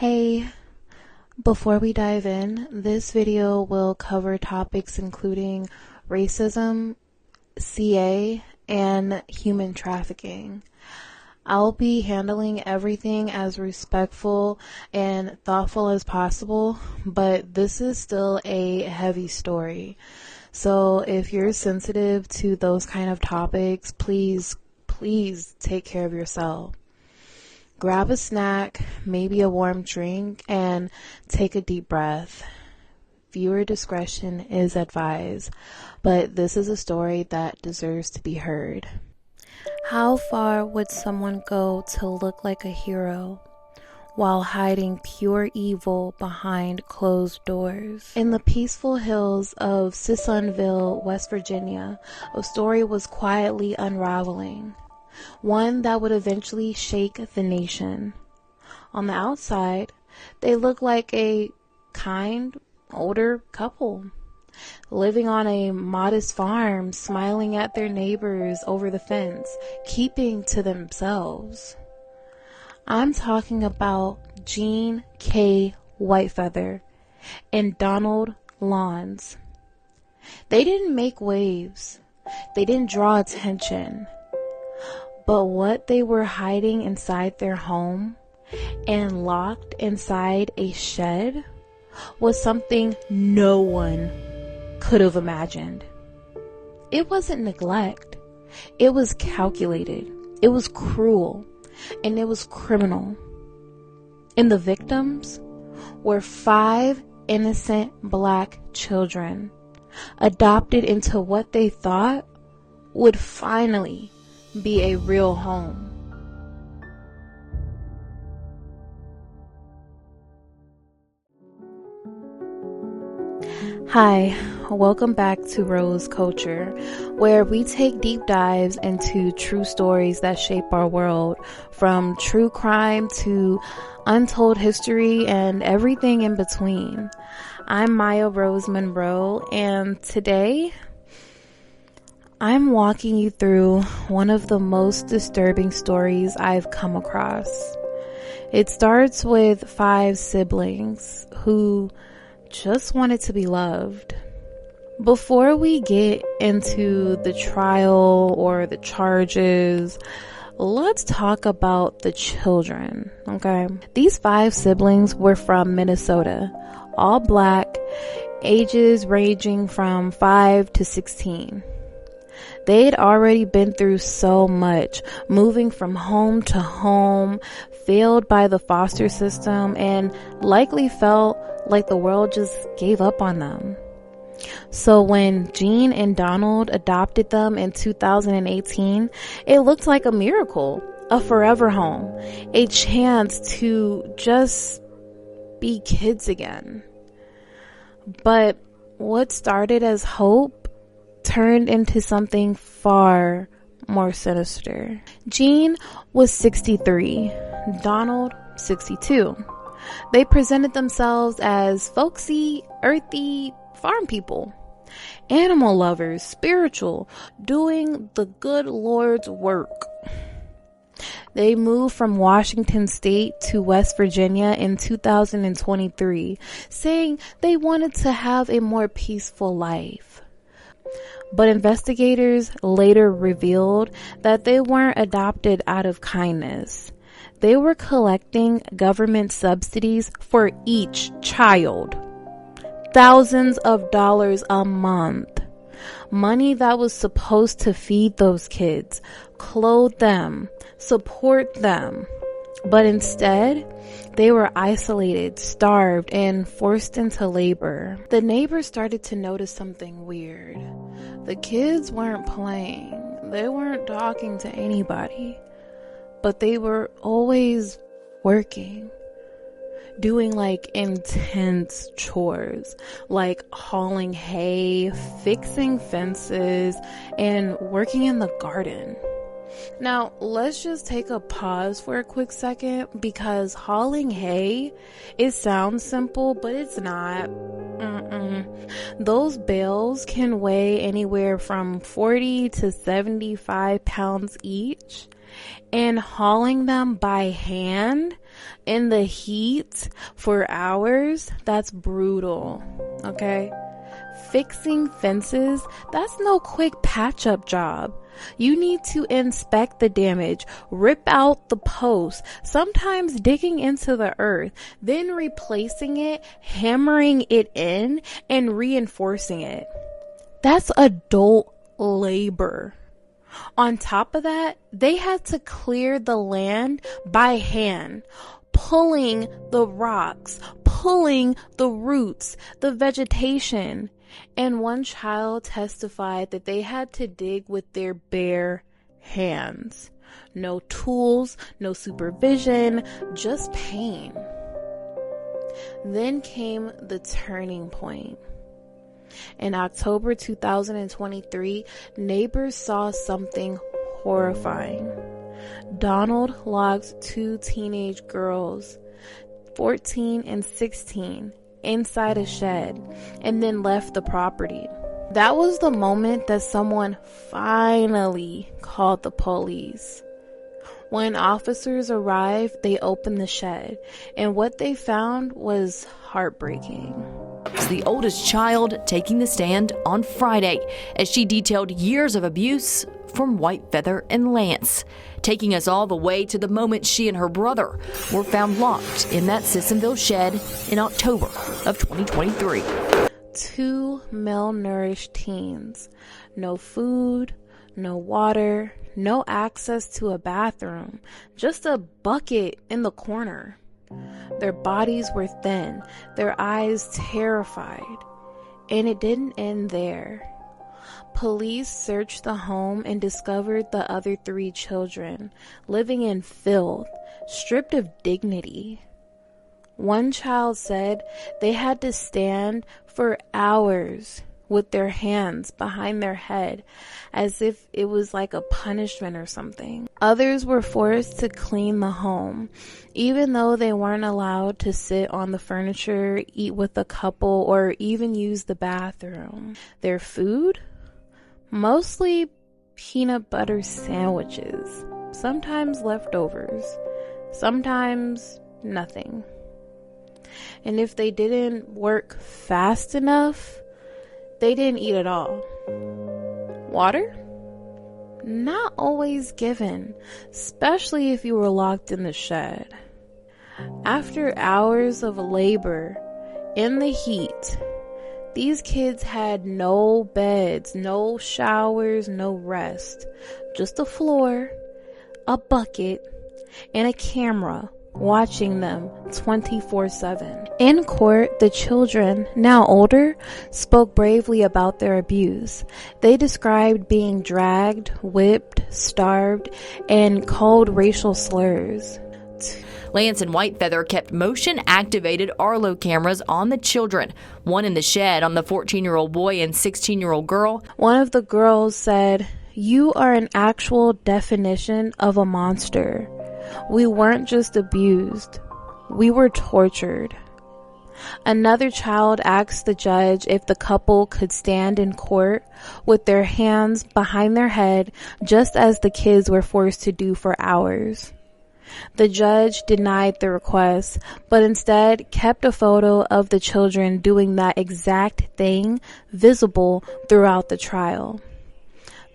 Hey, before we dive in, this video will cover topics including racism, CA, and human trafficking. I'll be handling everything as respectful and thoughtful as possible, but this is still a heavy story. So if you're sensitive to those kind of topics, please take care of yourself. Grab a snack, maybe a warm drink, and take a deep breath. Viewer discretion is advised, but this is a story that deserves to be heard. How far would someone go to look like a hero while hiding pure evil behind closed doors? In the peaceful hills of Sissonville, West Virginia, a story was quietly unraveling. One that would eventually shake the nation. On the outside, they look like a kind, older couple, living on a modest farm, smiling at their neighbors over the fence, keeping to themselves. I'm talking about Jean K. Whitefeather and Donald Lawns. They didn't make waves. They didn't draw attention. But what they were hiding inside their home and locked inside a shed was something no one could have imagined. It wasn't neglect. It was calculated. It was cruel. And it was criminal. And the victims were 5 innocent black children adopted into what they thought would finally be a real home. Hi, welcome back to Rose Culture, where we take deep dives into true stories that shape our world, from true crime to untold history and everything in between. I'm Maya Rose Monroe, and today I'm walking you through one of the most disturbing stories I've come across. It starts with 5 siblings who just wanted to be loved. Before we get into the trial or the charges, let's talk about the children, okay? These 5 siblings were from Minnesota, all black, ages ranging from 5 to 16. They'd already been through so much, moving from home to home, failed by the foster system, and likely felt like the world just gave up on them. So when Jean and Donald adopted them in 2018, it looked like a miracle, a forever home, a chance to just be kids again. But what started as hope turned into something far more sinister. Jean was 63, Donald 62. They presented themselves as folksy, earthy farm people, animal lovers, spiritual, doing the good Lord's work. They moved from Washington State to West Virginia in 2023, saying they wanted to have a more peaceful life. But investigators later revealed that they weren't adopted out of kindness. They were collecting government subsidies for each child. Thousands of dollars a month. Money that was supposed to feed those kids, clothe them, support them. But instead, they were isolated, starved, and forced into labor. The neighbors started to notice something weird. The kids weren't playing. They weren't talking to anybody. But they were always working. Doing like intense chores, like hauling hay, fixing fences, and working in the garden. Now, let's just take a pause for a quick second, because hauling hay, it sounds simple, but it's not. Those bales can weigh anywhere from 40 to 75 pounds each, and hauling them by hand in the heat for hours, that's brutal, okay? Fixing fences, that's no quick patch-up job. You need to inspect the damage, rip out the posts, sometimes digging into the earth, then replacing it, hammering it in, and reinforcing it. That's adult labor. On top of that, they had to clear the land by hand, pulling the rocks, pulling the roots, the vegetation. And one child testified that they had to dig with their bare hands. No tools, no supervision, just pain. Then came the turning point. In October 2023, neighbors saw something horrifying. Donald locked two teenage girls, 14 and 16, inside a shed and then left the property. That was the moment that someone finally called the police. When officers arrived, they opened the shed, and what they found was heartbreaking. The oldest child taking the stand on Friday as she detailed years of abuse from Whitefeather and Lance, taking us all the way to the moment she and her brother were found locked in that Sissonville shed in October of 2023. Two malnourished teens, no food, no water, no access to a bathroom, just a bucket in the corner. Their bodies were thin, their eyes terrified, and it didn't end there. Police searched the home and discovered the other three children living in filth, stripped of dignity. One child said they had to stand for hours with their hands behind their head as if it was like a punishment or something. Others were forced to clean the home, even though they weren't allowed to sit on the furniture, eat with a couple, or even use the bathroom. Their food? Mostly peanut butter sandwiches, sometimes leftovers, sometimes nothing. And if they didn't work fast enough, they didn't eat at all. Water? Not always given, especially if you were locked in the shed. After hours of labor in the heat, these kids had no beds, no showers, no rest. Just a floor, a bucket, and a camera watching them 24/7. In court, the children, now older, spoke bravely about their abuse. They described being dragged, whipped, starved, and called racial slurs. Lance and Whitefeather kept motion-activated Arlo cameras on the children, one in the shed on the 14-year-old boy and 16-year-old girl. One of the girls said, "You are an actual definition of a monster. We weren't just abused, we were tortured." Another child asked the judge if the couple could stand in court with their hands behind their head, just as the kids were forced to do for hours. The judge denied the request, but instead kept a photo of the children doing that exact thing visible throughout the trial.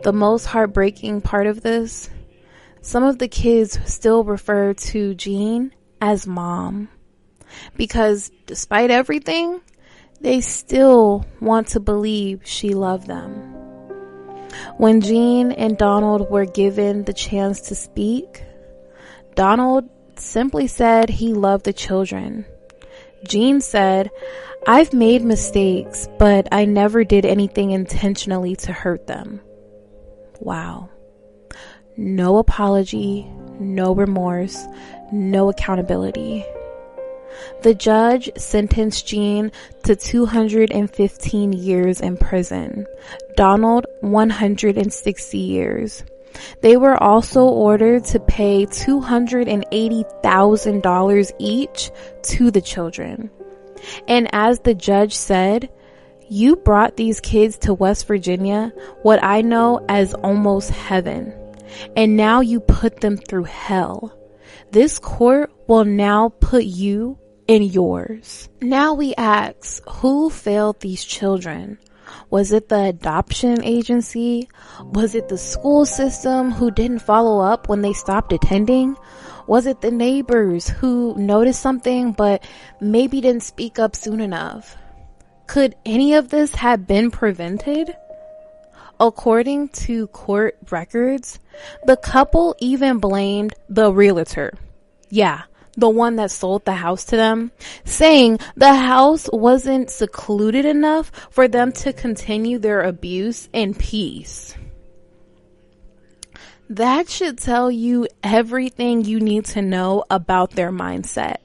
The most heartbreaking part of this, some of the kids still refer to Jean as Mom, because despite everything, they still want to believe she loved them. When Jean and Donald were given the chance to speak, Donald simply said he loved the children. Jean said, "I've made mistakes, but I never did anything intentionally to hurt them." Wow. No apology, no remorse, no accountability. The judge sentenced Jean to 215 years in prison. Donald, 160 years. They were also ordered to pay $280,000 each to the children. And as the judge said, "You brought these kids to West Virginia, what I know as almost heaven. And now you put them through hell. this court will now put you in yours. Now we ask, who failed these children? Was it the adoption agency? Was it the school system who didn't follow up when they stopped attending? Was it the neighbors who noticed something but maybe didn't speak up soon enough? Could any of this have been prevented? According to court records, the couple even blamed the realtor. Yeah, the one that sold the house to them, saying the house wasn't secluded enough for them to continue their abuse in peace. That should tell you everything you need to know about their mindset.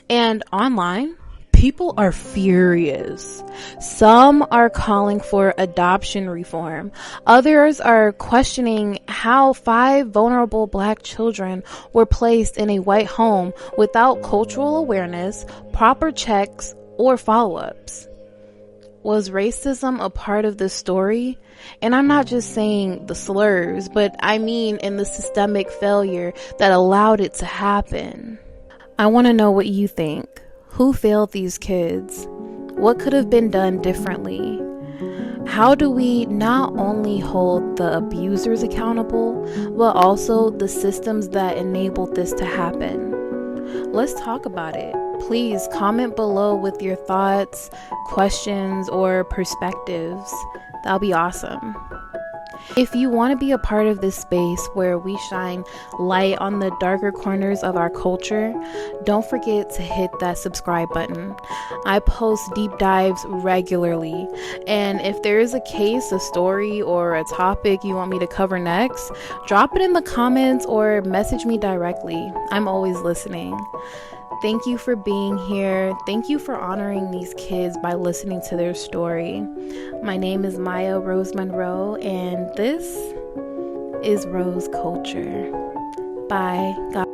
And online, people are furious. Some are calling for adoption reform. Others are questioning how 5 vulnerable Black children were placed in a white home without cultural awareness, proper checks, or follow-ups. Was racism a part of this story? And I'm not just saying the slurs, but I mean in the systemic failure that allowed it to happen. I want to know what you think. Who failed these kids? What could have been done differently? How do we not only hold the abusers accountable, but also the systems that enabled this to happen? Let's talk about it. Please comment below with your thoughts, questions, or perspectives. That'll be awesome. If you want to be a part of this space where we shine light on the darker corners of our culture, don't forget to hit that subscribe button. I post deep dives regularly, and if there is a case, a story, or a topic you want me to cover next, drop it in the comments or message me directly. I'm always listening. Thank you for being here. Thank you for honoring these kids by listening to their story. My name is Maya Rose Monroe, and this is Rose Culture. Bye. God